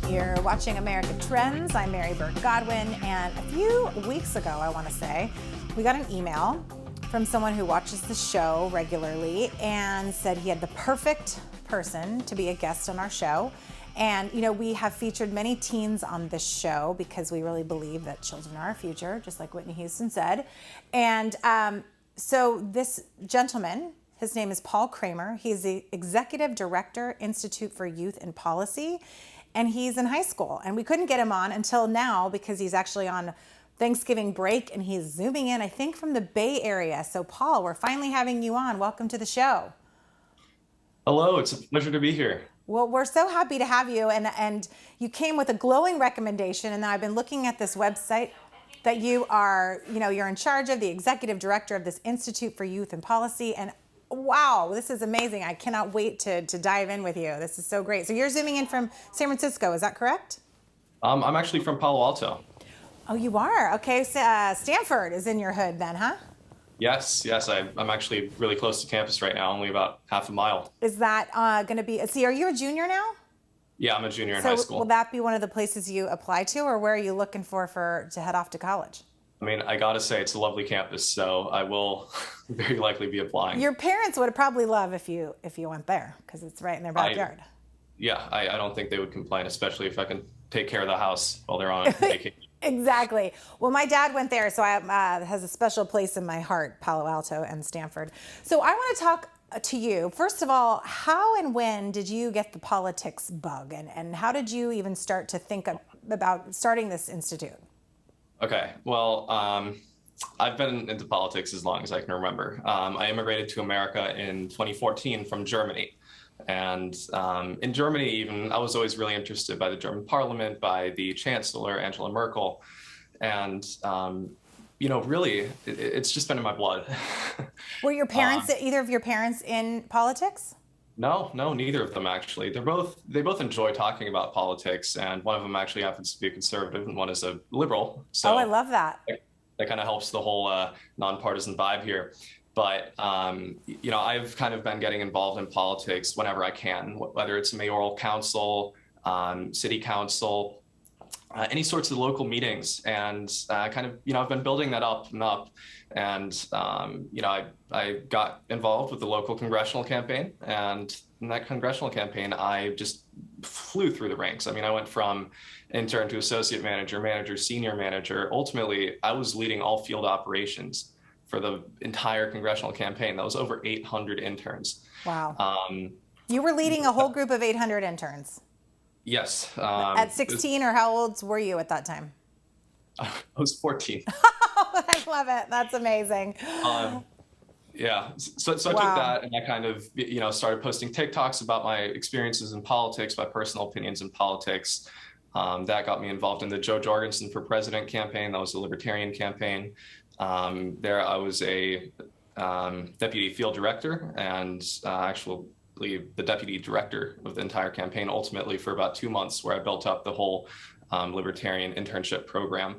You're watching America Trends. I'm Mary Burke Godwin, and a few weeks ago, I want to say, we got an email from someone who watches the show regularly and said he had the perfect person to be a guest on our show. And, you know, we have featured many teens on this show because we really believe that children are our future, just like Whitney Houston said. And so this gentleman, his name is Paul Kramer. He's the Executive Director, Institute for Youth and Policy, and he's in high school. And we couldn't get him on until now because he's actually on Thanksgiving break and he's zooming in, I think, from the Bay Area. So Paul, we're finally having you on. Welcome to the show. Hello, it's a pleasure to be here. Well, we're so happy to have you, and you came with a glowing recommendation, and then I've been looking at this website that you are, you're in charge of, the executive director of this Institute for Youth and Policy, and wow, this is amazing. I cannot wait to dive in with you. This is so great. So you're zooming in from San Francisco, is that correct? I'm actually from Palo Alto. Oh, you are? Okay, so, Stanford is in your hood then, huh? Yes, I'm actually really close to campus right now, only about half a mile. Is that going to be, are you a junior now? Yeah, I'm a junior in high school. Will that be one of the places you apply to, or where are you looking for to head off to college? I mean, I gotta say, it's a lovely campus, so I will very likely be applying. Your parents would probably love if you went there, because it's right in their backyard. I don't think they would complain, especially if I can take care of the house while they're on vacation. Exactly. Well, my dad went there, so it has a special place in my heart, Palo Alto and Stanford. So I want to talk to you. First of all, how and when did you get the politics bug, and how did you even start to think about starting this institute? Okay, well, I've been into politics as long as I can remember. I immigrated to America in 2014 from Germany. And in Germany, even, I was always really interested by the German parliament, by the chancellor, Angela Merkel. And, really, it's just been in my blood. Were your parents, either of your parents, in politics? No, neither of them, actually. They both enjoy talking about politics. And one of them actually happens to be a conservative and one is a liberal. So I love that. That kind of helps the whole nonpartisan vibe here. But, I've kind of been getting involved in politics whenever I can, whether it's mayoral council, city council, any sorts of local meetings. And I've been building that up and up. And, I got involved with the local congressional campaign. And in that congressional campaign, I just flew through the ranks. I mean, I went from intern to associate manager, senior manager. Ultimately, I was leading all field operations for the entire congressional campaign. That was over 800 interns. Wow. You were leading a whole group of 800 interns? Yes. At 16, or how old were you at that time? I was 14. I love it. That's amazing. Yeah. So I took that and I kind of, started posting TikToks about my experiences in politics, my personal opinions in politics. That got me involved in the Joe Jorgensen for President campaign. That was a libertarian campaign. There I was a deputy field director and actually the deputy director of the entire campaign, ultimately for about 2 months, where I built up the whole libertarian internship program.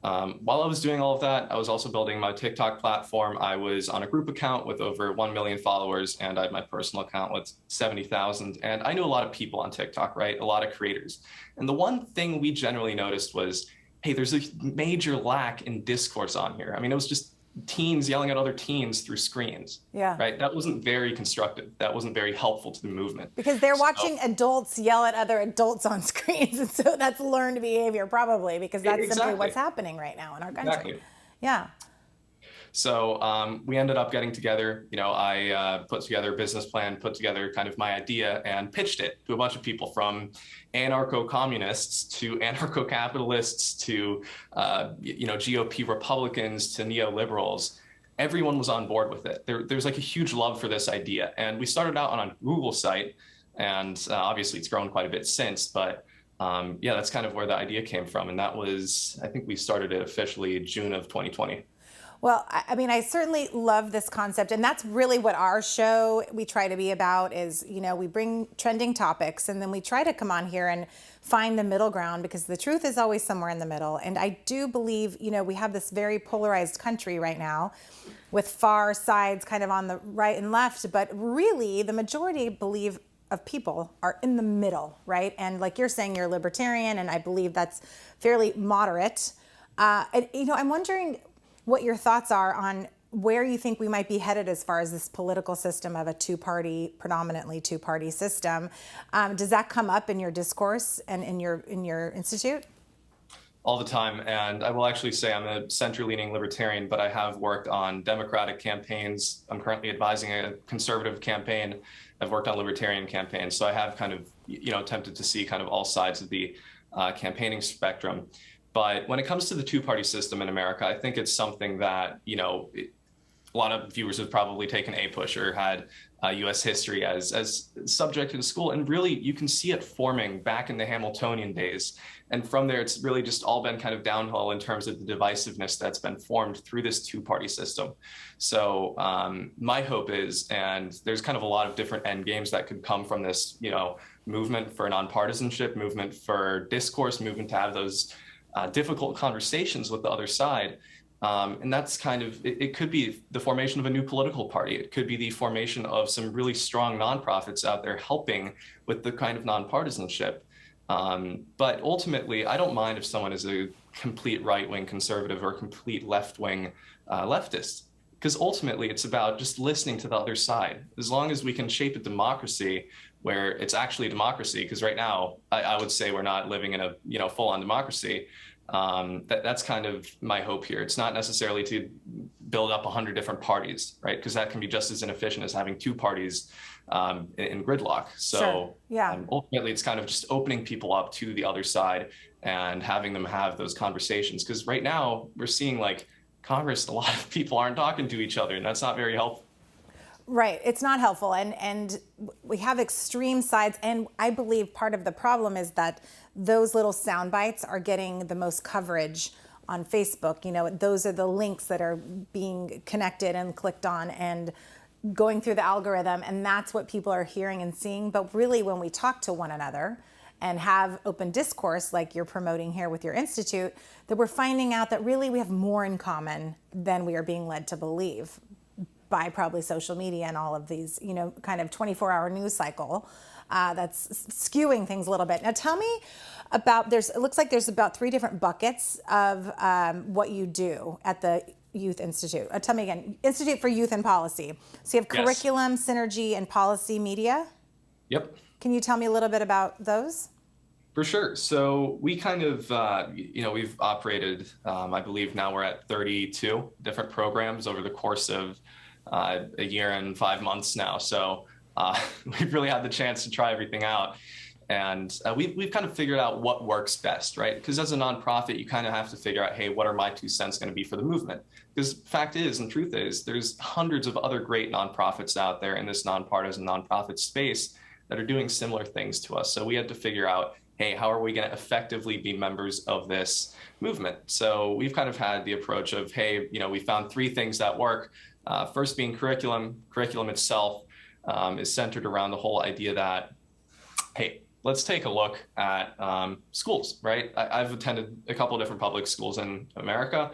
While I was doing all of that, I was also building my TikTok platform. I was on a group account with over 1 million followers, and I had my personal account with 70,000. And I knew a lot of people on TikTok, right? A lot of creators. And the one thing we generally noticed was, hey, there's a major lack in discourse on here. I mean, it was just teens yelling at other teens through screens. Yeah. Right. That wasn't very constructive. That wasn't very helpful to the movement. Because they're watching adults yell at other adults on screens. And so that's learned behavior, probably, because that's simply what's happening right now in our country. Exactly. Yeah. So we ended up getting together. I put together a business plan, put together kind of my idea, and pitched it to a bunch of people, from anarcho-communists to anarcho-capitalists to GOP Republicans to neoliberals. Everyone was on board with it. There's like a huge love for this idea, and we started out on a Google site, and obviously it's grown quite a bit since. But that's kind of where the idea came from, and that was, I think we started it officially June of 2020. Well, I mean, I certainly love this concept, and that's really what our show, we try to be about is, we bring trending topics, and then we try to come on here and find the middle ground, because the truth is always somewhere in the middle. And I do believe, we have this very polarized country right now with far sides kind of on the right and left, but really the majority believe of people are in the middle, right? And like you're saying, you're libertarian, and I believe that's fairly moderate. I'm wondering what your thoughts are on where you think we might be headed as far as this political system of a predominantly two-party system. Does that come up in your discourse and in your institute? All the time. And I will actually say I'm a center-leaning libertarian, but I have worked on Democratic campaigns. I'm currently advising a conservative campaign. I've worked on libertarian campaigns. So I have kind of, attempted to see kind of all sides of the campaigning spectrum. But when it comes to the two-party system in America, I think it's something that, a lot of viewers have probably taken APUSH or had U.S. history as subject in school. And really, you can see it forming back in the Hamiltonian days. And from there, it's really just all been kind of downhill in terms of the divisiveness that's been formed through this two-party system. So my hope is, and there's kind of a lot of different end games that could come from this, movement for nonpartisanship, movement for discourse, movement to have those difficult conversations with the other side. And that's kind of, it could be the formation of a new political party. It could be the formation of some really strong nonprofits out there helping with the kind of nonpartisanship. But ultimately, I don't mind if someone is a complete right-wing conservative or complete left-wing leftist, because ultimately it's about just listening to the other side. As long as we can shape a democracy where it's actually democracy, because right now I would say we're not living in a full-on democracy. That's kind of my hope here. It's not necessarily to build up 100 different parties, right? Because that can be just as inefficient as having two parties in gridlock. So sure. Yeah. Ultimately, it's kind of just opening people up to the other side and having them have those conversations. Because right now we're seeing like Congress, a lot of people aren't talking to each other, and that's not very helpful. Right. It's not helpful. And we have extreme sides. And I believe part of the problem is that those little sound bites are getting the most coverage on Facebook. Those are the links that are being connected and clicked on and going through the algorithm. And that's what people are hearing and seeing. But really, when we talk to one another and have open discourse like you're promoting here with your institute, that we're finding out that really we have more in common than we are being led to believe by probably social media and all of these, kind of 24-hour news cycle that's skewing things a little bit. Now tell me about, it looks like there's about 3 different buckets of what you do at the Youth Institute. Tell me again, Institute for Youth and Policy. So you have curriculum, yes, synergy, and policy media? Yep. Can you tell me a little bit about those? For sure. So we kind of, we've operated, I believe now we're at 32 different programs over the course of a year and 5 months now. So we've really had the chance to try everything out. And we've kind of figured out what works best, right? Because as a nonprofit, you kind of have to figure out, hey, what are my 2 cents going to be for the movement? Because fact is, and truth is, there's hundreds of other great nonprofits out there in this nonpartisan nonprofit space that are doing similar things to us. So we had to figure out, hey, how are we going to effectively be members of this movement? So we've kind of had the approach of, hey, we found 3 things that work. First being curriculum. Curriculum itself is centered around the whole idea that, hey, let's take a look at schools, right? I've attended a couple of different public schools in America.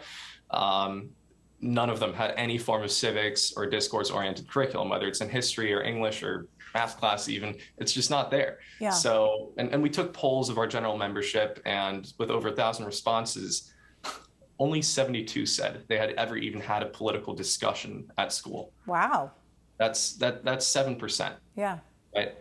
None of them had any form of civics or discourse-oriented curriculum, whether it's in history or English or math class even, it's just not there. Yeah. So, and we took polls of our general membership, and with over 1,000 responses, only 72 said they had ever even had a political discussion at school. Wow. That's 7%. Yeah. Right?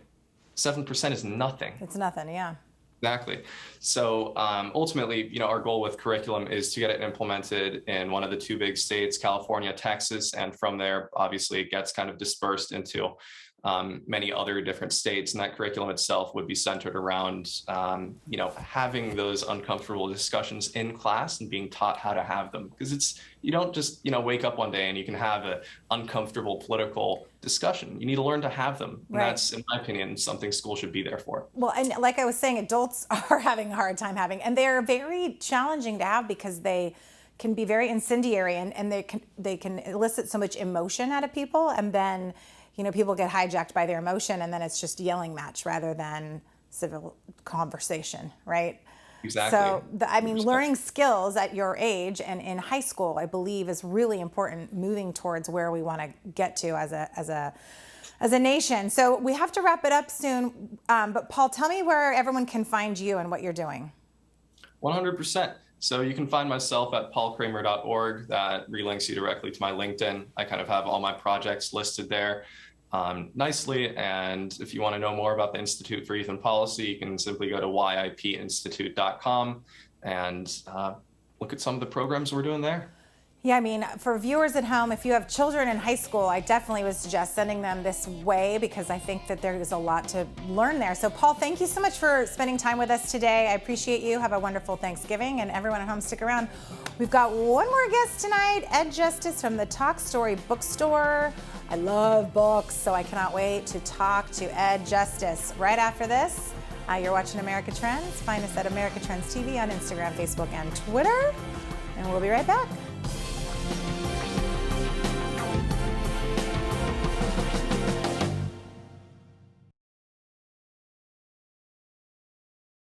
7% is nothing. It's nothing, yeah. Exactly. So ultimately, our goal with curriculum is to get it implemented in one of the 2 big states, California, Texas, and from there, obviously, it gets kind of dispersed into many other different states. And that curriculum itself would be centered around, having those uncomfortable discussions in class and being taught how to have them. Because you don't just, wake up one day and you can have an uncomfortable political discussion. You need to learn to have them. And that's, in my opinion, something school should be there for. Well, and like I was saying, adults are having a hard time having, and they're very challenging to have because they can be very incendiary and they can elicit so much emotion out of people, and then people get hijacked by their emotion, and then it's just yelling match rather than civil conversation, right? Exactly. So, learning skills at your age and in high school, I believe, is really important moving towards where we want to get to as a nation. So we have to wrap it up soon. But Paul, tell me where everyone can find you and what you're doing. 100%. So you can find myself at paulkramer.org. That relinks you directly to my LinkedIn. I kind of have all my projects listed there nicely. And if you want to know more about the Institute for Youth and Policy, you can simply go to yipinstitute.com and look at some of the programs we're doing there. Yeah, for viewers at home, if you have children in high school, I definitely would suggest sending them this way, because I think that there is a lot to learn there. So Paul, thank you so much for spending time with us today. I appreciate you. Have a wonderful Thanksgiving, and everyone at home, stick around. We've got one more guest tonight, Ed Justice from the Talk Story Bookstore. I love books, so I cannot wait to talk to Ed Justice. Right after this, you're watching America Trends. Find us at America Trends TV on Instagram, Facebook, and Twitter. And we'll be right back.